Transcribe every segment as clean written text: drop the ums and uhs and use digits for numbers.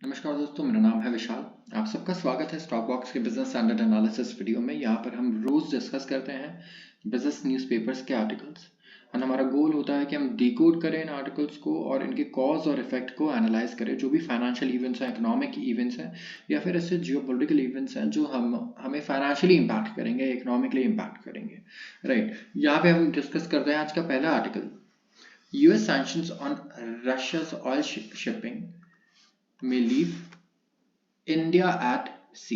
नमस्कार दोस्तों, मेरा नाम है विशाल। आप सबका स्वागत है स्टॉक बॉक्स के बिजनेस स्टैंडर्ड एनालिसिस वीडियो में। यहाँ पर हम रोज डिस्कस करते हैं बिजनेस न्यूज़पेपर्स के आर्टिकल्स एंड हमारा गोल होता है कि हम डिकोड करें इन आर्टिकल्स को और इनके कॉज और इफेक्ट को एनालाइज करें। जो भी फाइनेंशियल इवेंट्स हैं, इकोनॉमिक इवेंट्स हैं या फिर ऐसे जियोपॉलिटिकल इवेंट्स हैं जो हमें फाइनेंशियली इम्पैक्ट करेंगे, इकोनॉमिकली इम्पैक्ट करेंगे, राइट। यहाँ पे हम डिस्कस करते हैं आज का पहला article, US sanctions on Russia's oil shipping में लीव इंडिया एट सी।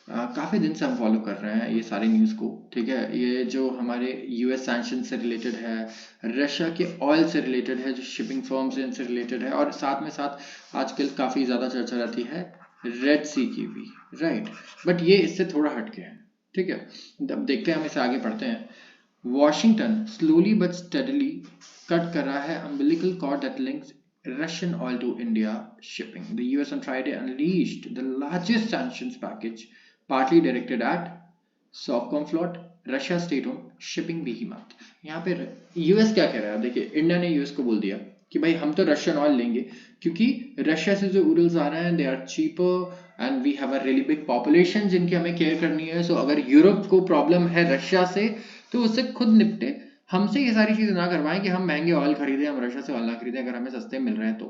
काफ़ी दिन से हम फॉलो कर रहे हैं ये सारी न्यूज़ को, ठीक है। ये जो हमारे यूएस सैंक्शन से रिलेटेड है, रशिया के ऑयल से रिलेटेड है, जो शिपिंग फर्म्स इनसे रिलेटेड है, और साथ में साथ आजकल काफ़ी ज़्यादा चर्चा रहती है रेड सी की भी, राइट। बट ये इससे थोड़ा हटके है, ठीक है। अब देखते हैं, हम इसे आगे पढ़ते हैं। Washington slowly but steadily cut कर रहा है umbilical cord that links Russian oil to India shipping. The US on Friday unleashed the largest sanctions package, partly directed at Sovcomflot, Russia state-owned shipping behemoth. यहाँ पे US क्या कह रहा है? देखिए, इंडिया ने यूएस को बोल दिया कि भाई हम तो रशियन ऑयल लेंगे, क्योंकि रशिया से जो उरल्स आ रहे हैं they are cheaper and we have a really big population जिनकी हमें केयर करनी है। सो अगर यूरोप को प्रॉब्लम है रशिया से तो उससे खुद निपटे, हमसे ये सारी चीजें ना करवाएं कि हम महंगे ऑयल खरीदें, हम रशिया से ऑयल ना खरीदें अगर हमें सस्ते मिल रहे हैं तो,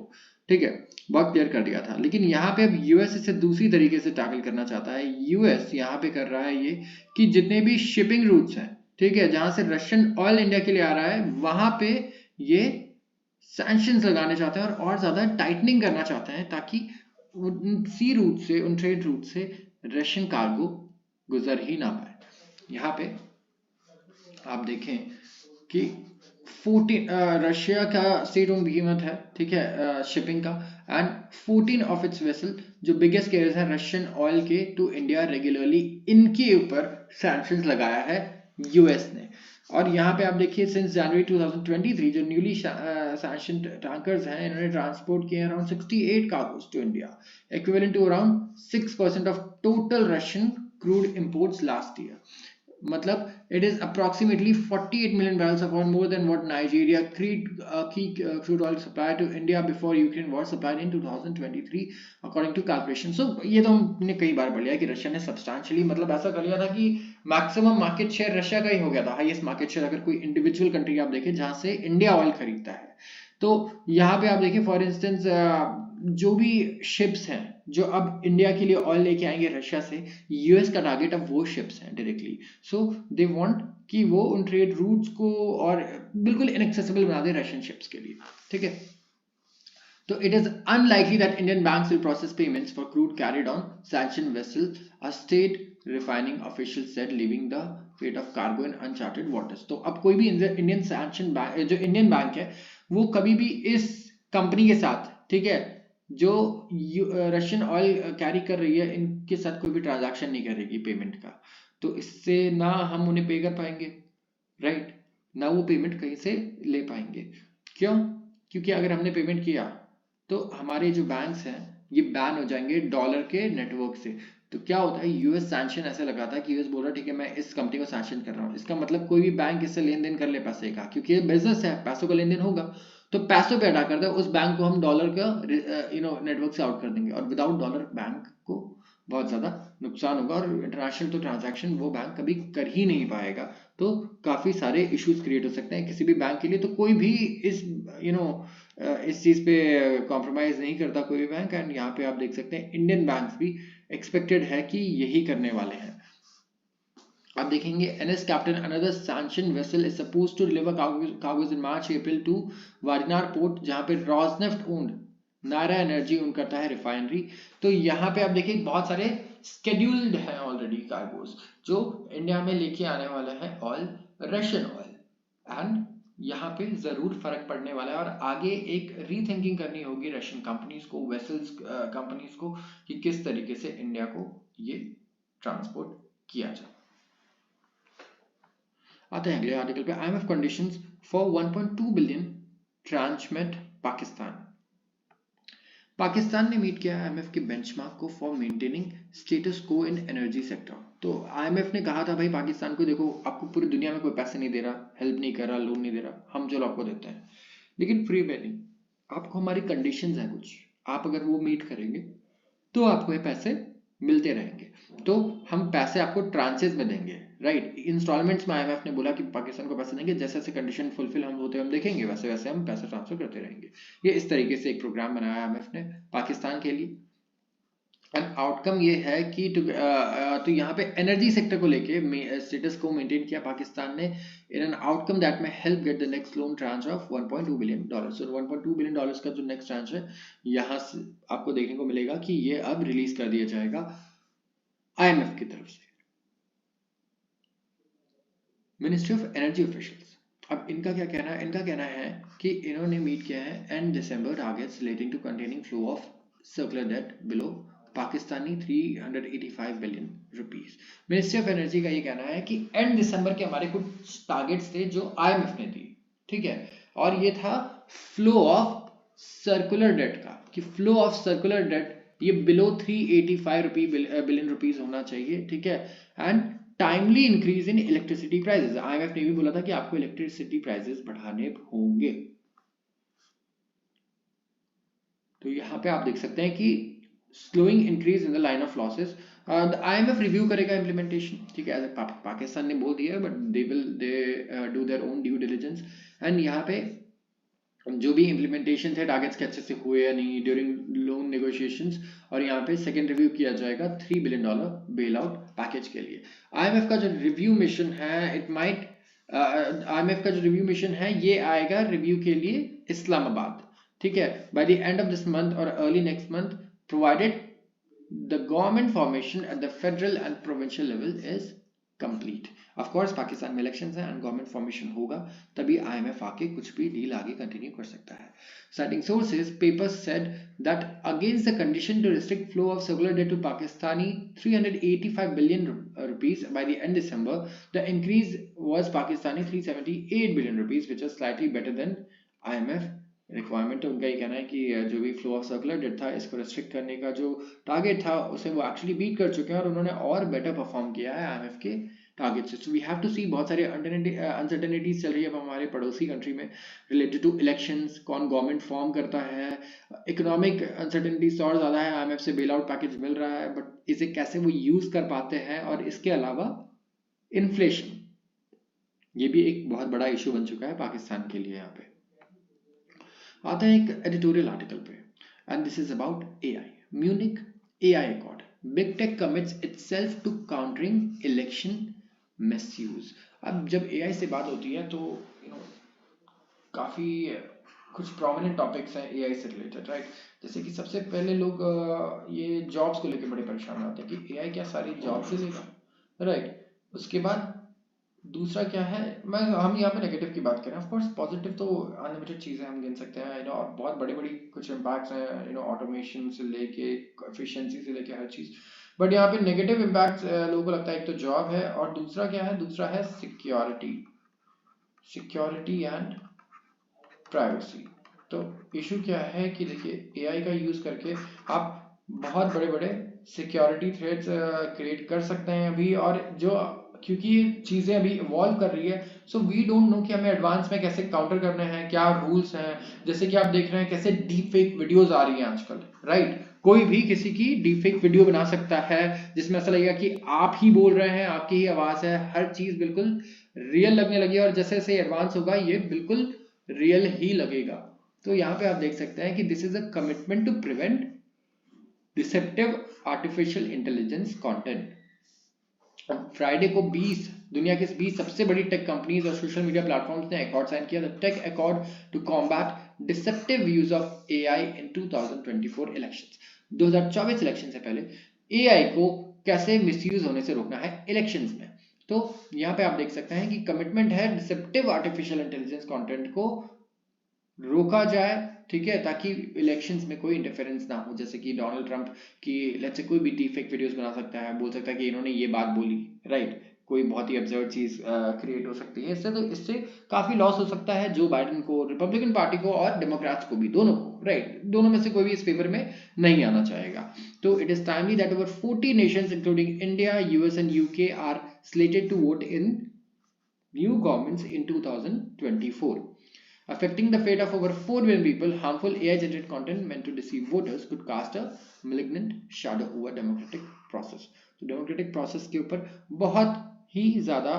ठीक है। बहुत क्लियर कर दिया था। लेकिन यहाँ पे अब यूएस इसे दूसरी तरीके से टैकल करना चाहता है। यूएस यहाँ पे कर रहा है ये कि जितने भी शिपिंग रूट्स हैं, ठीक है, जहां से रशियन ऑयल इंडिया के लिए आ रहा है, वहां पे ये सैंक्शंस लगाने चाहते हैं और ज्यादा टाइटनिंग करना चाहते हैं, ताकि उन सी रूट से, उन ट्रेड रूट से रशियन कार्गो गुजर ही ना पाए। यहाँ पे आप देखें कि 14 रशिया का स्टेट ओन बीहेमथ है, ठीक है, शिपिंग का, एंड 14 ऑफ इट्स वेसल जो बिगेस्ट कैरियर्स हैं रशियन ऑयल के टू इंडिया रेगुलरली, इनके ऊपर सैंक्शंस लगाया है यूएस ने। और यहाँ पे आप देखिए सिंस जनवरी 2023 जो न्यूली सैंक्शन टैंकर्स हैं, इन्होंने ट्रांसपोर्ट किए around 68 cargoes to India, equivalent to around 6% of total Russian crude imports last year. मतलब it is approximately 48 million barrels of oil, more than what Nigeria key crude oil supplied to India before Ukraine war supplied in 2023 according to calculation. So ये तो हमने कई बार पढ़ लिया कि Russia ने substantially, मतलब ऐसा कर लिया था कि मैक्सिमम मार्केट शेयर रशिया का ही हो गया था, हाईएस्ट मार्केट शेयर अगर कोई इंडिविजुअल कंट्री आप देखें जहां से इंडिया ऑयल खरीदता है। तो यहाँ पे आप देखिए फॉर इंस्टेंस जो भी शिप्स हैं जो अब इंडिया के लिए ऑयल लेके आएंगे रशिया से, यूएस का टारगेट अब वो शिप्स हैं डायरेक्टली। सो दे वांट कि वो उन ट्रेड रूट्स को और बिल्कुल इनएक्सेसिबल बना दे रशियन शिप्स के लिए, ठीक है। तो it is unlikely that Indian banks will process payments for crude carried on sanctioned vessel, a state refining official said, leaving the fate of cargo in uncharted waters. तो अब कोई भी इंडियन सैंक्शन बैंक, जो Indian bank है, वो कभी भी इस कंपनी के साथ, ठीक है, जो रशियन ऑयल कैरी कर रही है, इनके साथ कोई भी ट्रांजैक्शन नहीं करेगी पेमेंट का। तो इससे ना हम उन्हें पे कर पाएंगे, राइट, ना वो पेमेंट कहीं से ले पाएंगे। क्यों? क्योंकि अगर हमने पेमेंट किया तो हमारे जो बैंक्स हैं ये बैन हो जाएंगे डॉलर के नेटवर्क से। तो क्या होता है, यूएस सैंक्शन ऐसे लगाता है कि यूएस बोल रहा है ठीक है मैं इस कंपनी को सैंक्शन कर रहा हूँ, इसका मतलब कोई भी बैंक इससे लेन देन कर ले पैसे का, क्योंकि ये बिजनेस है, पैसों का लेन देन होगा। तो पैसों पे अटा कर दे उस बैंक को, हम डॉलर का नेटवर्क से आउट कर देंगे, और विदाउट डॉलर बैंक को बहुत ज्यादा नुकसान होगा, और इंटरनेशनल तो ट्रांजैक्शन वो बैंक कभी कर ही नहीं पाएगा। तो काफी सारे इश्यूज क्रिएट हो सकते हैं किसी भी बैंक के लिए। तो कोई भी इस इस चीज पे कॉम्प्रोमाइज नहीं करता कोई भी बैंक। एंड यहाँ पे आप देख सकते हैं इंडियन बैंक्स भी एक्सपेक्टेड है कि यही करने वाले हैं। आप देखेंगे NS captain another sanction vessel is suppose to deliver cargoes in March April to Vadinar port, जहां पे Rosneft owned Nayara energy own करता है रिफाइनरी। तो यहाँ पे आप देखिए बहुत सारे स्केड्यूल्ड हैं ऑलरेडी कार्गोज जो इंडिया में लेके आने वाले हैं ऑयल, रशियन ऑयल। एंड यहाँ पे जरूर फर्क पड़ने वाला है, और आगे एक रीथिंकिंग करनी होगी रशियन कंपनीज को, वेसल्स कंपनीज को, कि किस तरीके से इंडिया को ये ट्रांसपोर्ट किया जाए। आते हैं अगले आर्टिकल पे, IMF conditions for 1.2 billion transmit Pakistan. Pakistan ने मीट किया आईएमएफ के बेंचमार्क को फॉर मेंटेनिंग स्टेटस को इन एनर्जी सेक्टर। तो आईएमएफ ने कहा था भाई पाकिस्तान को, देखो आपको पूरी दुनिया में कोई पैसे नहीं दे रहा, हेल्प नहीं कर रहा, लोन नहीं दे रहा, हम चलो आपको देते हैं, लेकिन फ्री में नहीं, आपको हमारी कंडीशंस हैं कुछ, आप अगर वो मीट करेंगे तो आपको ये पैसे मिलते रहेंगे। तो हम पैसे आपको ट्रांचेस में देंगे, राइट। इंस्टॉलमेंट्स में आईएमएफ ने बोला कि पाकिस्तान को पैसे देंगे, जैसे जैसे कंडीशन फुलफिल हम होते हम देखेंगे, वैसे वैसे हम पैसे ट्रांसफर करते रहेंगे। ये इस तरीके से एक प्रोग्राम बनाया आईएमएफ ने पाकिस्तान के लिए। एंड आउटकम ये है कि तो यहाँ पे एनर्जी सेक्टर को लेके स्टेटस को मेंटेन किया पाकिस्तान ने इन एन आउटकम दैट में help get the next loan tranche of $1.2 billion. So $1.2 billion का जो नेक्स्ट ट्रांच है, यहाँ से आपको देखने को मिलेगा कि ये अब रिलीज कर दिया जाएगा आईएमएफ की तरफ से। मिनिस्ट्री ऑफ एनर्जी ऑफिशियल्स, अब इनका क्या कहना है? इनका कहना है कि इन्होंने मीट किया है and December targets relating to containing flow of circular debt below Pakistani 385 billion rupees. Ministry of energy का ये कहना है कि एंड दिसंबर के हमारे कुछ टारगेट्स थे जो आईएमएफ ने दिए, ठीक है, और ये था फ्लो ऑफ सर्कुलर डेट का, कि फ्लो ऑफ सर्कुलर डेट ये बिलो 385 बिलियन रुपीस होना चाहिए, ठीक है। And timely increase in electricity prices, IMF ने भी बोला था कि आपको इलेक्ट्रिसिटी प्राइसेस बढ़ाने होंगे। तो यहाँ पे आप देख सकते हैं कि slowing increase in the line of losses, IMF review करेगा इम्प्लीमेंटेशन, ठीक है। पाकिस्तान ने बोल दिया है, but they do their own due diligence. And यहाँ पे जो भी इम्प्लीमेंटेशन थे टारगेट्स के अच्छे से हुए या नहीं ड्यूरिंग लोन नेगोशिएशंस, और यहाँ पे सेकेंड रिव्यू किया जाएगा $3 बिलियन बेल आउट पैकेज के लिए। आईएमएफ का जो रिव्यू मिशन है, इट माइट आईएमएफ का जो रिव्यू मिशन है ये आएगा रिव्यू के लिए इस्लामाबाद, ठीक है, by the end of this month और early next month, provided the government formation at the federal and provincial level is complete. Of course Pakistan में इलेक्शंस हैं एंड गवर्नमेंट फॉर्मेशन होगा, तभी आईएमएफ आके कुछ भी डील आगे कंटिन्यू कर सकता है। Citing sources, papers said that against the condition to restrict flow of circular debt to Pakistani 385 billion rupees by the end December, the increase was Pakistani 378 billion rupees, which is slightly better than IMF requirement. तो उनका ये कहना है कि जो भी flow of circular date था इसको रेस्ट्रिक्ट करने का जो टारगेट था उसे वो एक्चुअली बीट कर चुके हैं और उन्होंने और बेटर परफॉर्म किया है आईएमएफ के टारगेट से। सो वी हैव टू सी, बहुत सारे अनसर्टेनिटीज चल रही है अब हमारे पड़ोसी कंट्री में रिलेटेड टू इलेक्शंस, कौन गवर्नमेंट फॉर्म करता है, इकोनॉमिक अनसर्टेनिटीज और ज़्यादा है, आईएमएफ से बेल आउट पैकेज मिल रहा है, बट इसे कैसे वो यूज़ कर पाते हैं, और इसके अलावा इन्फ्लेशन, ये भी एक बहुत बड़ा इशू बन चुका है पाकिस्तान के लिए। यहाँ पे आता है एक एडिटोरियल आर्टिकल पे, and this is about AI. Munich AI accord, big tech commits itself to countering election misuse. अब जब एआई से बात होती है तो काफ़ी कुछ प्रोमिनेंट टॉपिक्स हैं एआई से रिलेटेड, राइट। जैसे कि सबसे पहले लोग ये जॉब्स को लेकर बड़े परेशान होते हैं कि एआई क्या सारी जॉब्स ले लेगा, राइट। उसके बाद दूसरा क्या है, हम यहाँ पे नेगेटिव की बात करें, ऑफ कोर्स पॉजिटिव तो अनलिमिटेड चीज़ें हम गिन सकते हैं, और बहुत बड़ी बड़ी कुछ इम्पैक्ट्स हैं, ऑटोमेशन से लेके एफिशिएंसी से लेके हर चीज़। बट यहाँ पे नेगेटिव इम्पैक्ट्स लोगों को लगता है एक तो जॉब है, और दूसरा क्या है, दूसरा है सिक्योरिटी एंड प्राइवेसी। तो इशू क्या है कि देखिए एआई का यूज़ करके आप बहुत बड़े बड़े सिक्योरिटी थ्रेट्स क्रिएट कर सकते हैं अभी, और जो क्योंकि ये चीज़ें अभी इवॉल्व कर रही है, सो वी डोंट नो कि हमें एडवांस में कैसे काउंटर करने हैं, क्या रूल्स हैं। जैसे कि आप देख रहे हैं कैसे डीप फेक वीडियोज आ रही हैं आजकल, राइट। कोई भी किसी की डीप फेक वीडियो बना सकता है जिसमें ऐसा लगेगा कि आप ही बोल रहे हैं, आपकी ही आवाज़ है, हर चीज़ बिल्कुल रियल लगने लगी, और जैसे जैसे एडवांस होगा ये बिल्कुल रियल ही लगेगा। तो यहाँ पे आप देख सकते हैं कि this is a commitment to prevent deceptive artificial intelligence content. Friday को 20 दुनिया के 20 सबसे बड़ी टेक कंपनीज और सोशल मीडिया प्लेटफॉर्म्स ने अकॉर्ड साइन किया, the tech accord to combat deceptive use of AI in 2024 elections. 2024 election से पहले एआई को कैसे मिसयूज होने से रोकना है इलेक्शंस में। तो यहाँ पे आप देख सकते हैं कि कमिटमेंट है डिसेप्टिव आर्टिफिशियल इंटेलिजेंस कंटेंट को रोका जाए, ठीक है, ताकि इलेक्शंस में कोई इंटरफेरेंस ना हो। जैसे कि डोनाल्ड ट्रंप की लेट्स से कोई भी डीफेक वीडियोस बना सकता है, बोल सकता है कि इन्होंने ये बात बोली, राइट, कोई बहुत ही अब्सर्ड चीज क्रिएट हो सकती है इससे। तो इससे काफी लॉस हो सकता है जो बाइडेन को, रिपब्लिकन पार्टी को और डेमोक्रेट्स को भी, दोनों को, राइट। दोनों में से कोई भी इस फेवर में नहीं आना चाहेगा। तो it is timely that over 40 nations including India, US and UK are slated to vote in new governments in 2024। Affecting the fate of over 4 billion people, harmful AI-generated content meant to deceive voters could cast a malignant shadow over democratic process. तो democratic process के ऊपर बहुत ही ज़्यादा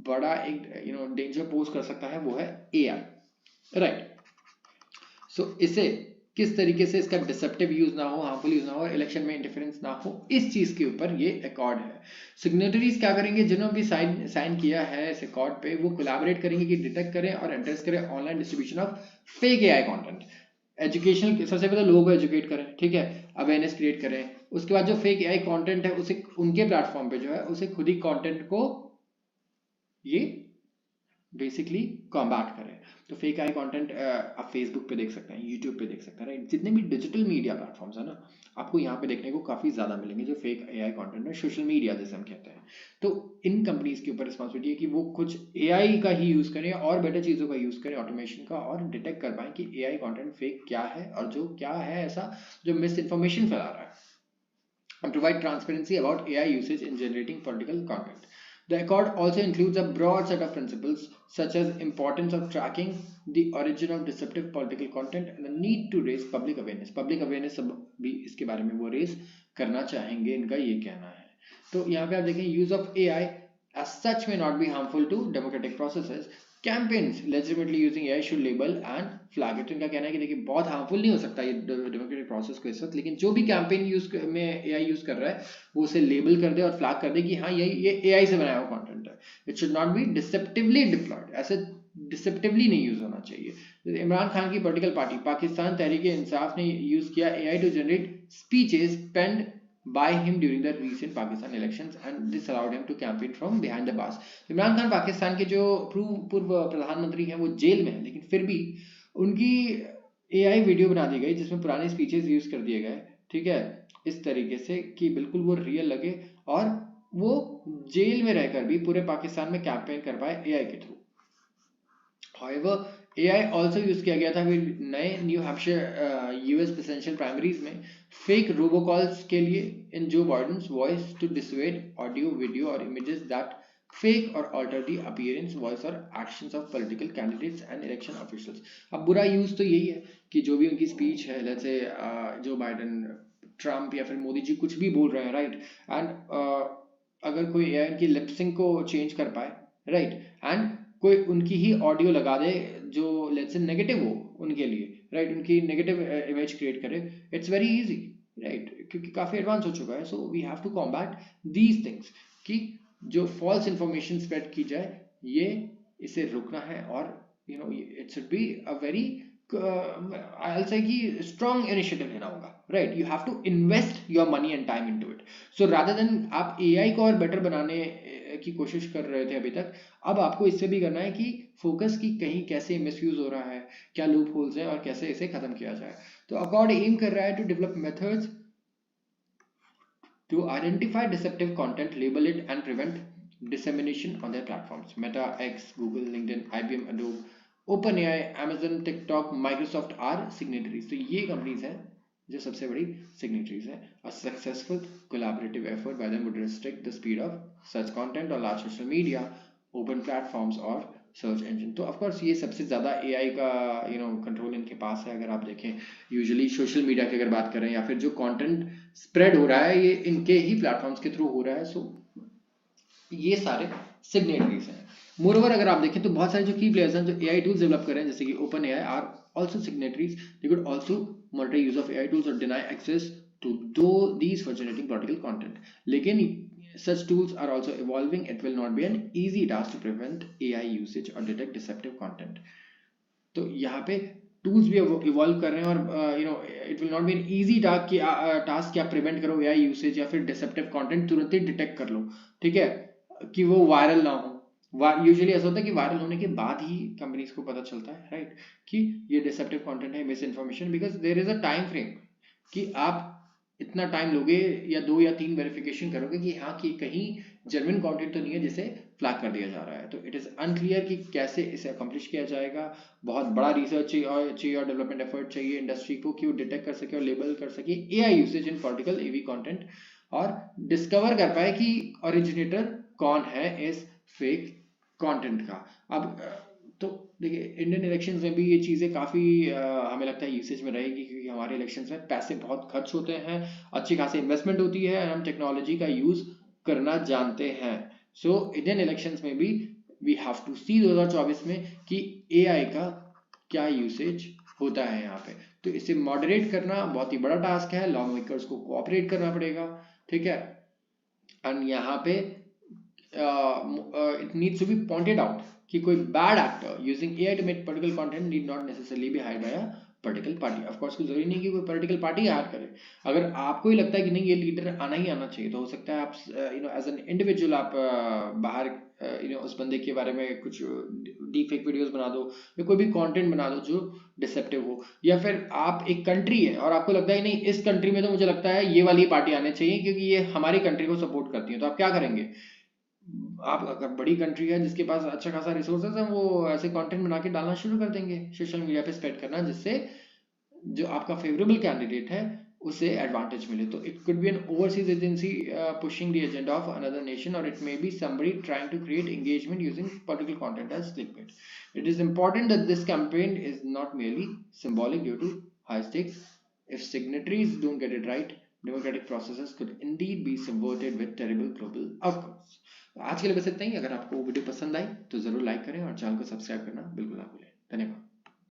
बड़ा एक danger pose कर सकता है, वो है AI, राइट। सो इसे किस तरीके से इसका डिसेप्टिव यूज ना हो, हार्मफुल यूज ना हो, इलेक्शन में इंटरफेरेंस ना हो, इस चीज के ऊपर ये अकॉर्ड है। सिग्नेटरीज क्या करेंगे, जिन्होंने भी साइन किया है इस अकॉर्ड पे, वो कोलैबोरेट करेंगे कि डिटेक्ट करें और एड्रेस करें online distribution of fake AI content. Education, सबसे पहले लोगों को एजुकेट करें, ठीक है, अवेयरनेस क्रिएट करें। उसके बाद जो फेक एआई कंटेंट है उसे उनके प्लेटफॉर्म पे जो है उसे खुद ही कंटेंट को ये बेसिकली कॉम्बैट करें। तो फेक आई कंटेंट आप फेसबुक पे देख सकते हैं, यूट्यूब पे देख सकते हैं, राइट। जितने भी डिजिटल मीडिया प्लेटफॉर्म्स है ना, आपको यहाँ पे देखने को काफ़ी ज़्यादा मिलेंगे जो फेक एआई कंटेंट है, सोशल मीडिया जैसे हम कहते हैं। तो इन कंपनीज के ऊपर रिस्पॉन्सिबिलिटी है कि वो कुछ एआई का ही यूज़ करें और बेटर चीज़ों का यूज़ करें, ऑटोमेशन का, और डिटेक्ट कर पाएँ कि एआई कंटेंट फेक क्या है और जो क्या है ऐसा जो मिस इन्फॉर्मेशन फैला रहा है, and provide transparency about AI usage in generating political content. The accord also includes a broad set of principles such as importance of tracking the origin of deceptive political content and the need to raise public awareness. Public awareness भी इसके बारे में वो raise करना चाहेंगे, इनका ये कहना है। तो यहाँ पे आप देखें, use of AI as such may not be harmful to democratic processes. Campaigns legitimately using AI should label and flag it. इनका कहना है कि देखिए बहुत हार्मफुल नहीं हो सकता ये डेमोक्रेटिक प्रोसेस को इस वक्त, लेकिन जो भी कैंपेन में AI यूज कर रहा है वो उसे लेबल कर दे और फ्लैग कर दे कि हाँ ये AI से बनाया हुआ कंटेंट है। It should not be deceptively deployed, ऐसे डिसेप्टिवली नहीं यूज होना चाहिए। इमरान खान की पॉलिटिकल पार्टी पाकिस्तान तहरीक इंसाफ ने यूज किया AI to generate speeches penned by him during the recent Pakistan elections and this allowed him to campaign from behind the bars. Imran Khan Pakistan के जो पूर्व प्रधानमंत्री हैं वो जेल में हैं, लेकिन फिर भी उनकी AI वीडियो बना दी गई जिसमें पुराने स्पीचेस यूज कर दिए गए, ठीक है, इस तरीके से कि बिल्कुल वो रियल लगे और वो जेल में रहकर भी पूरे पाकिस्तान में कैंपेन कर पाए AI के through. However, AI also use किया गया था नए new Hampshire US presidential primaries में फेक रोबोकॉल्स के लिए इन जो बाइडेन्स voice to dissuade audio, video और इमेजेस दैट फेक और ऑल्टर द अपीयरेंस, वॉइस और actions of political candidates and election officials. अब बुरा यूज तो यही है कि जो भी उनकी स्पीच है, let's say Joe Biden, Trump या फिर मोदी जी कुछ भी बोल रहे हैं, राइट, एंड अगर कोई AI उनकी लिपसिंग को चेंज कर पाए, राइट, एंड कोई उनकी ही ऑडियो लगा दे जो लेट्स से नेगेटिव हो उनके लिए, राइट, उनकी नेगेटिव इमेज क्रिएट करे, इट्स वेरी इजी, राइट, क्योंकि काफ़ी एडवांस हो चुका है। So we have to combat these things कि जो फॉल्स इंफॉर्मेशन स्प्रेड की जाए, ये इसे रुकना है और it should be a very I'll say कि strong initiative लेना होगा, right? You have to invest your money and time into it. So rather than आप AI को और better बनाने की कोशिश कर रहे थे अभी तक, अब आपको इससे भी करना है कि फोकस की कहीं कैसे मिसयूज हो रहा है, क्या लूप होल्स हैं और कैसे इसे खत्म किया जाए। तो अकॉर्ड एम कर रहा है to develop methods to identify deceptive content, label it and prevent dissemination on their platforms. Meta, X, Google, LinkedIn, IBM, Adobe, OpenAI, Amazon, TikTok, Microsoft are signatories. तो ये कंपनीज हैं जो सबसे बड़ी signatories हैं. A successful collaborative effort by them would restrict the speed of such content on large social media, open platforms और search engine. तो of course ये सबसे ज़्यादा AI का कंट्रोल इनके पास है। अगर आप देखें यूजुअली सोशल मीडिया की अगर बात करें या फिर जो कंटेंट स्प्रेड हो रहा है ये इनके ही प्लेटफॉर्म्स के थ्रू हो रहा है। सो ये सारे सिग्नेटरीज हैं। मोरओवर अगर आप देखें तो बहुत सारे जो की प्लेयर्स हैं जो AI टूल्स डेवलप कर रहे हैं जैसे कि OpenAI are also signatories. They could also monitor use of AI tools और deny access to these for generating political content. लेकिन such tools are also evolving. It will not be an easy task to prevent AI usage or detect deceptive content. तो यहाँ पे tools भी evolve कर रहे हैं और it will not be an easy task कि आप प्रिवेंट करो AI यूसेज या फिर डिसेप्टिव कंटेंट तुरंत ही डिटेक्ट कर लो, ठीक है, कि वो वायरल ना हो। यूजुअली ऐसा होता है कि वायरल होने के बाद ही कंपनीज को पता चलता है, राइट, कि ये डिसेप्टिव कंटेंट है, misinformation, because there is a time frame कि आप इतना टाइम लोगे या 2 या 3 वेरिफिकेशन करोगे कि हाँ कि कहीं जेन्युइन कंटेंट तो नहीं है जिसे फ्लैग कर दिया जा रहा है। तो इट इज़ अनक्लियर कि कैसे इसे अकम्प्लिश किया जाएगा। बहुत बड़ा रिसर्च चाहिए और डेवलपमेंट एफर्ट चाहिए इंडस्ट्री को कि वो डिटेक्ट कर सके और लेबल कर सके AI यूसेज इन पॉलिटिकल AV कंटेंट और डिस्कवर कर पाए कि ओरिजिनेटर कौन है इस फेक कंटेंट का। अब तो देखिए इंडियन इलेक्शंस में भी ये चीज़ें काफ़ी हमें लगता है यूसेज में रहेगी, क्योंकि हमारे इलेक्शंस में पैसे बहुत खर्च होते हैं, अच्छी खासी इन्वेस्टमेंट होती है, हम टेक्नोलॉजी का यूज़ करना जानते हैं। सो इंडियन इलेक्शंस में भी वी हैव टू सी 2024 में कि एआई का क्या यूसेज होता है यहाँ पे। तो इसे मॉडरेट करना बहुत ही बड़ा टास्क है, लॉ मेकर्स को कोऑपरेट करना पड़ेगा, ठीक है। एंड यहाँ पे it needs to be pointed out कि कोई bad actor using AI to make political content need not necessarily be hired by a political party. Of course कोई जरूरी नहीं कि कोई political party हायर करे। अगर आपको ही लगता है कि नहीं ये लीडर आना ही आना चाहिए, तो हो सकता है आप एज एन इंडिविजुअल आप बाहर उस बंदे के बारे में कुछ डीप फेक वीडियोस बना दो या कोई भी कंटेंट बना दो जो डिसेप्टिव हो, या फिर आप एक कंट्री है और आपको लगता है नहीं इस कंट्री में तो मुझे लगता है ये वाली पार्टी आनी चाहिए क्योंकि ये हमारी कंट्री को सपोर्ट करती है, तो आप क्या करेंगे? आप अगर बड़ी कंट्री है जिसके पास अच्छा खासा रिसोर्सेज है, वो ऐसे कंटेंट बना के डालना शुरू कर देंगे सोशल मीडिया पे स्प्रेड करना, जिससे जो आपका फेवरेबल कैंडिडेट है उसे एडवांटेज मिले। तो it could be an overseas agency pushing the agenda of another nation, और it may be somebody trying to create engagement using political content as clickbait. It is important that this campaign is not merely symbolic due to high stakes. If signatories don't get it right, democratic processes could indeed be subverted with terrible global outcomes. आज के लिए बस इतना ही। अगर आपको video पसंद आई तो जरूर लाइक करें और चैनल को सब्सक्राइब करना बिल्कुल ना भूलें। धन्यवाद।